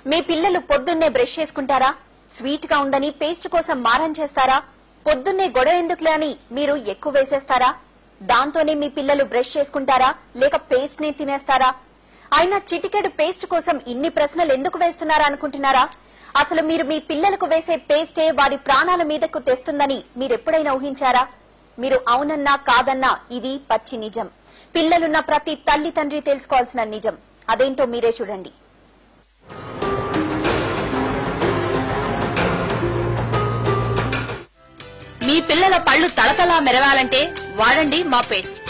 మీ పిల్లలు పొద్దున్నే బ్రష్ చేసుకుంటారా? స్వీట్ గా ఉందని పేస్ట్ కోసం మారం చేస్తారా? పొద్దున్నే గొడవ ఎందుకులే అని మీరు ఎక్కువ వేసేస్తారా? దాంతోనే మీ పిల్లలు బ్రష్ చేసుకుంటారా లేక పేస్ట్ నే తినేస్తారా? అయినా చిటికెడు పేస్ట్ కోసం ఇన్ని ప్రశ్నలు ఎందుకు వేస్తున్నారా అనుకుంటున్నారా? అసలు మీరు మీ పిల్లలకు వేసే పేస్టే వారి ప్రాణాల మీదకు తెస్తుందని మీరెప్పుడైనా ఊహించారా? మీరు అవునన్నా కాదన్నా ఇది పచ్చి నిజం. పిల్లలున్న ప్రతి తల్లి తండ్రి తెలుసుకోవాల్సిన నిజం. అదేంటో మీరే చూడండి. మీ పిల్లల పళ్ళు తలతలా మెరవాలంటే వాడండి మా పేస్ట్.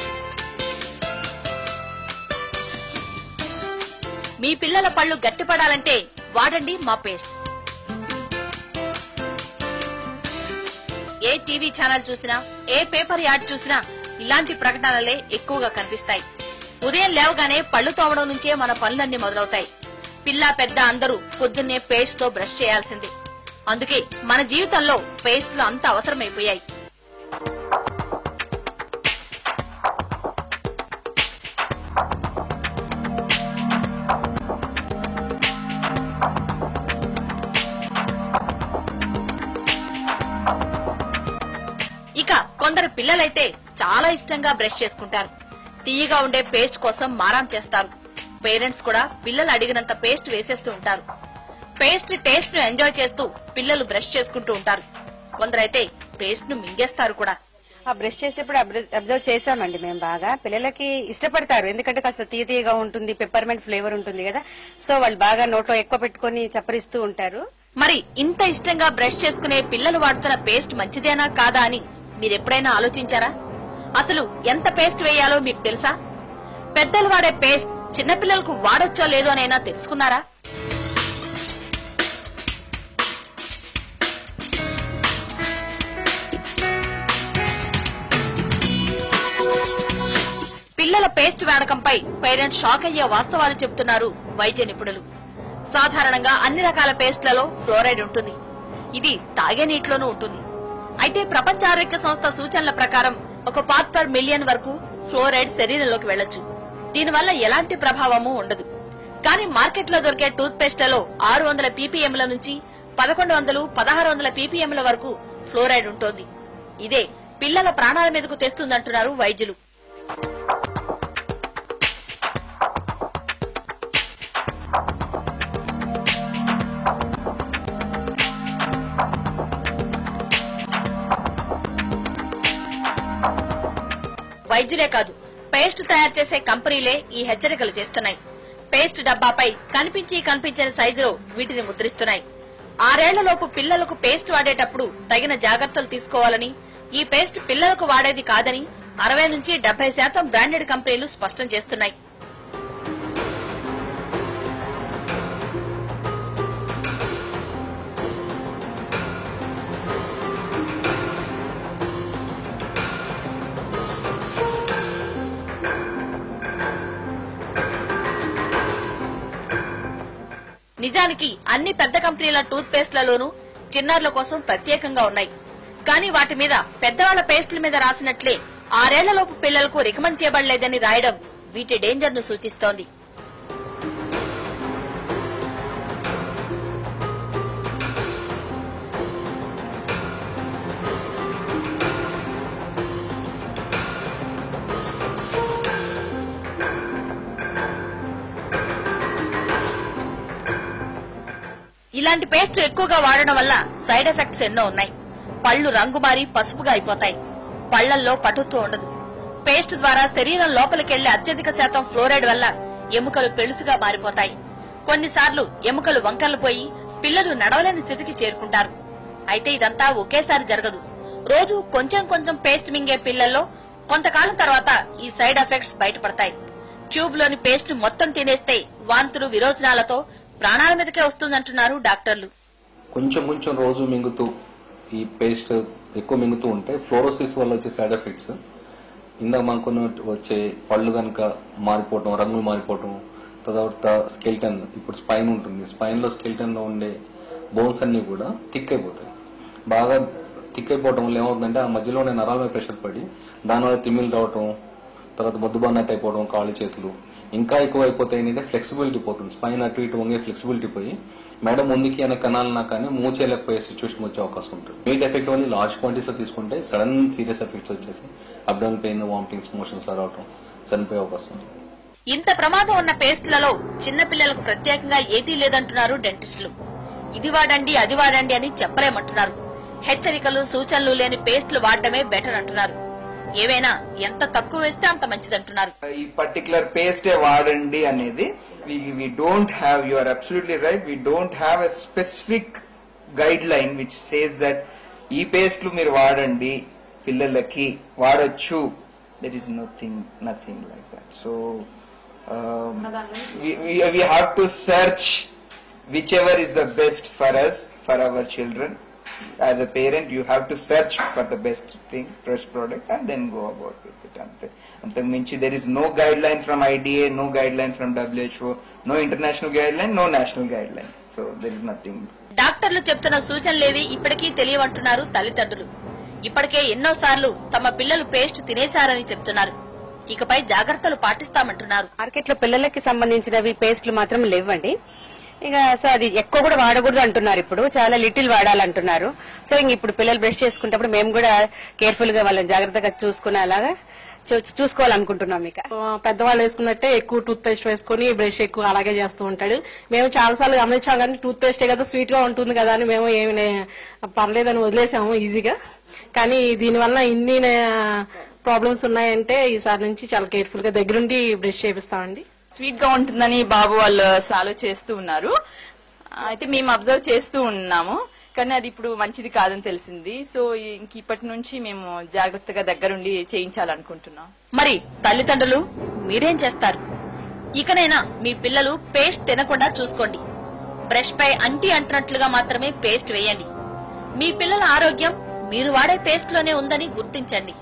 మీ పిల్లల పళ్ళు గట్టిపడాలంటే వాడండి మా పేస్ట్. ఏ టీవీ ఛానల్ చూసినా, ఏ పేపర్ యాడ్ చూసినా ఇలాంటి ప్రకటనలే ఎక్కువగా కనిపిస్తాయి. ఉదయం లేవగానే పళ్ళు తోమడం నుంచే మన పనులన్నీ మొదలవుతాయి. పిల్ల పెద్ద అందరూ పొద్దున్నే పేస్ట్ తో బ్రష్ చేయాల్సిందే. అందుకే మన జీవితంలో పేస్ట్లు అంత అవసరమైపోయాయి. ఇక కొందరు పిల్లలైతే చాలా ఇష్టంగా బ్రష్ చేసుకుంటారు. తీయగా ఉండే పేస్ట్ కోసం మారాం చేస్తారు. పేరెంట్స్ కూడా పిల్లలు అడిగినంత పేస్ట్ వేసేస్తూ ఉంటారు. పేస్ట్ టేస్ట్ ను ఎంజాయ్ చేస్తూ పిల్లలు బ్రష్ చేసుకుంటూ ఉంటారు. కొందరైతే పేస్ట్ ను మింగేస్తారు కూడా. ఆ బ్రష్ చేసేప్పుడు అబ్జర్వ్ చేసామండి మేము. బాగా పిల్లలకి ఇష్టపడతారు, ఎందుకంటే కాస్త తీయగా ఉంటుంది, పెప్పర్మెంట్ ఫ్లేవర్ ఉంటుంది కదా. సో వాళ్ళు బాగా నోట్లో ఎక్కువ పెట్టుకుని చప్పరిస్తూ ఉంటారు. మరి ఇంత ఇష్టంగా బ్రష్ చేసుకునే పిల్లలు వాడుతున్న పేస్ట్ మంచిదేనా కాదా అని మీరెప్పుడైనా ఆలోచించారా? అసలు ఎంత పేస్ట్ వేయాలో మీకు తెలుసా? పెద్దలు వాడే పేస్ట్ చిన్నపిల్లలకు వాడొచ్చో లేదో అనైనా తెలుసుకున్నారా? పిల్లల పేస్ట్ వాడకంపై పేరెంట్స్ షాక్ అయ్యే వాస్తవాలు చెబుతున్నారు వైద్య నిపుణులు. సాధారణంగా అన్ని రకాల పేస్ట్లలో ఫ్లోరైడ్ ఉంటుంది. ఇది తాగే నీటిలోనూ ఉంటుంది. అయితే ప్రపంచ ఆరోగ్య సంస్థ సూచనల ప్రకారం 1 పార్ట్ పర్ మిలియన్ వరకు ఫ్లోరైడ్ శరీరంలోకి వెళ్లొచ్చు. దీనివల్ల ఎలాంటి ప్రభావమూ ఉండదు. కానీ మార్కెట్లో దొరికే టూత్ పేస్ట్లలో 600 పీపీఎంల నుంచి 1100, 1600 పీపీఎంల వరకు ఫ్లోరైడ్ ఉంటుంది. ఇదే పిల్లల ప్రాణాల మీదకు తెస్తుందంటున్నారు వైద్యులు. వైద్యులే కాదు, పేస్ట్ తయారు చేసే కంపెనీలే ఈ హెచ్చరికలు చేస్తున్నాయి. పేస్ట్ డబ్బాపై కనిపించని సైజులో వీటిని ముద్రిస్తున్నాయి. 6 ఏళ్లలోపు పిల్లలకు పేస్ట్ వాడేటప్పుడు తగిన జాగ్రత్తలు తీసుకోవాలని, ఈ పేస్ట్ పిల్లలకు వాడేది కాదని 60 నుంచి 70% బ్రాండెడ్ కంపెనీలు స్పష్టం చేస్తున్నాయి. నిజానికి అన్ని పెద్ద కంపెనీల టూత్ పేస్ట్లలోనూ చిన్నారుల కోసం ప్రత్యేకంగా ఉన్నాయి. కానీ వాటి మీద పెద్దవాళ్ల పేస్ట్ల మీద రాసినట్లే 6 ఏళ్లలోపు పిల్లలకు రికమెండ్ చేయబడలేదని రాయడం వీటి డేంజర్ ను సూచిస్తోంది. ఇలాంటి పేస్ట్ ఎక్కువగా వాడడం వల్ల సైడ్ ఎఫెక్ట్స్ ఎన్నో ఉన్నాయి. పళ్లు రంగు మారి పసుపుగా అయిపోతాయి. పళ్లల్లో పటుత్వం ఉండదు. పేస్ట్ ద్వారా శరీరం లోపలికెళ్లే అత్యధిక శాతం ఫ్లోరైడ్ వల్ల ఎముకలు పెళుసుగా మారిపోతాయి. కొన్నిసార్లు ఎముకలు వంకర్లు పోయి పిల్లలు నడవలేని స్థితికి చేరుకుంటారు. అయితే ఇదంతా ఒకేసారి జరగదు. రోజు కొంచెం కొంచెం పేస్ట్ మింగే పిల్లల్లో కొంతకాలం తర్వాత ఈ సైడ్ ఎఫెక్ట్స్ బయటపడతాయి. ట్యూబ్ లోని పేస్ట్ మొత్తం తినేస్తే వాంతులు, విరోచనాలతో ప్రాణాల మీదకే వస్తుందంటున్నారు డాక్టర్లు. కొంచెం కొంచెం రోజు మింగుతూ ఈ పేస్ట్ ఎక్కువ మింగుతూ ఉంటే ఫ్లోరోసిస్ వల్ల వచ్చే సైడ్ ఎఫెక్ట్స్, ఇందాక మనకు వచ్చే పళ్ళు కనుక మారిపోవటం, రంగులు మారిపోవటం, తర్వాత స్కెల్టన్, ఇప్పుడు స్పైన్ ఉంటుంది, స్పైన్ లో స్కెల్టన్ లో ఉండే బోన్స్ అన్ని కూడా థిక్ అయిపోతాయి. బాగా థిక్ అయిపోవటం వల్ల ఏమవుతుందంటే ఆ మధ్యలో నరాల మీద ప్రెషర్ పడి దానివల్ల తిమ్మిలు రావటం, తర్వాత బొద్దుబాన్నట్టు అయిపోవడం, కాళ్ళు చేతులు ఇంకా ఎక్కువ అయిపోతే ఏంటంటే ఫ్లెక్సిబిలిటీ పోతుంది, స్పైన్ అటు ఇటు వంగే ఫ్లెక్సిబిలిటీ పోయి మేడం ముందుకి వెనక కనాలన్నా కానీ మూవ్ చేయలేకపోయే సిచ్యువేషన్ వచ్చే అవకాశం ఉంటుంది. Meet effect only large quantities లో తీసుకుంటే సడన్ సీరియస్ ఎఫెక్ట్స్ వచ్చేసి అబ్డోమినల్ పెయిన్, వామిటింగ్స్, మోషన్స్ రావడం, చనిపోయే అవకాశం ఉంటుంది. ఇంత ప్రమాదం ఉన్న పేస్ట్లలో చిన్న పిల్లలకు ప్రత్యేకంగా ఏదీ లేదంటున్నారు డెంటిస్టులు. ఇది వాడండి అది వాడండి అని చెప్పలేమంటున్నారు. హెచ్చరికలు సూచనలు లేని పేస్టులు వాడడమే బెటర్ అంటున్నారు. ఏవైనా ఎంత తక్కువ వేస్తే అంత మంచిదంటున్నారు. ఈ పర్టికులర్ పేస్టే వాడండి అనేది we don't have, you are absolutely right, we don't have a specific guideline which says that ఈ పేస్ట్లు మీరు వాడండి పిల్లలకి వాడొచ్చు. there is nothing like that. So we have to search whichever is the best for us, for our children. As a parent, you have to search for the best thing, best product, and then go about with it. Antaku minchi there is no guideline from IDA, no guideline from WHO, no international guideline, no national guideline. So there is nothing. డాక్టర్లు చెప్తున్న సూచనలేవి ఇప్పటికీ తెలియవంటున్నారు తల్లిదండ్రులు. ఇప్పటికే ఎన్నోసార్లు తమ పిల్లలు paste తినేశారని చెప్తున్నారు. ఇకపై జాగ్రత్తలు పాటిస్తామంటున్నారు. మార్కెట్ లో పిల్లలకి సంబంధించినవి పేస్ట్లు మాత్రం లేవండి. ఇక సో అది ఎక్కువ కూడా వాడకూడదు అంటున్నారు. ఇప్పుడు చాలా లిటిల్ వాడాలంటున్నారు. సో ఇంక ఇప్పుడు పిల్లలు బ్రష్ చేసుకున్నప్పుడు మేము కూడా కేర్ఫుల్ గా వాళ్ళని జాగ్రత్తగా చూసుకునేలాగా చూసుకోవాలనుకుంటున్నాం. ఇక పెద్దవాళ్ళు వేసుకున్నట్టే ఎక్కువ టూత్ పేస్ట్ వేసుకుని బ్రష్ ఎక్కువ అలాగే చేస్తూ ఉంటాడు. మేము చాలా సార్లు గమనించాం కానీ టూత్ పేస్టే కదా స్వీట్ గా ఉంటుంది కదా అని మేము ఏమి పర్లేదని వదిలేసాము ఈజీగా. కానీ దీనివల్ల ఇన్ని ప్రాబ్లమ్స్ ఉన్నాయంటే ఈసారి నుంచి చాలా కేర్ఫుల్ గా దగ్గరుండి బ్రష్ చేపిస్తామండి. స్వీట్ గా ఉంటుందని బాబు వాళ్ళు స్వాలో చేస్తూ ఉన్నారు. అయితే మేము అబ్జర్వ్ చేస్తూ ఉన్నాము, కానీ అది ఇప్పుడు మంచిది కాదని తెలిసింది. సో ఇంక ఇప్పటి నుంచి మేము జాగ్రత్తగా దగ్గరుండి చేయించాలనుకుంటున్నాం. మరి తల్లిదండ్రులు మీరేం చేస్తారు? ఇకనైనా మీ పిల్లలు పేస్ట్ తినకుండా చూసుకోండి. బ్రష్ పై అంటున్నట్లుగా మాత్రమే పేస్ట్ వేయండి. మీ పిల్లల ఆరోగ్యం మీరు వాడే పేస్ట్ లోనే ఉందని గుర్తించండి.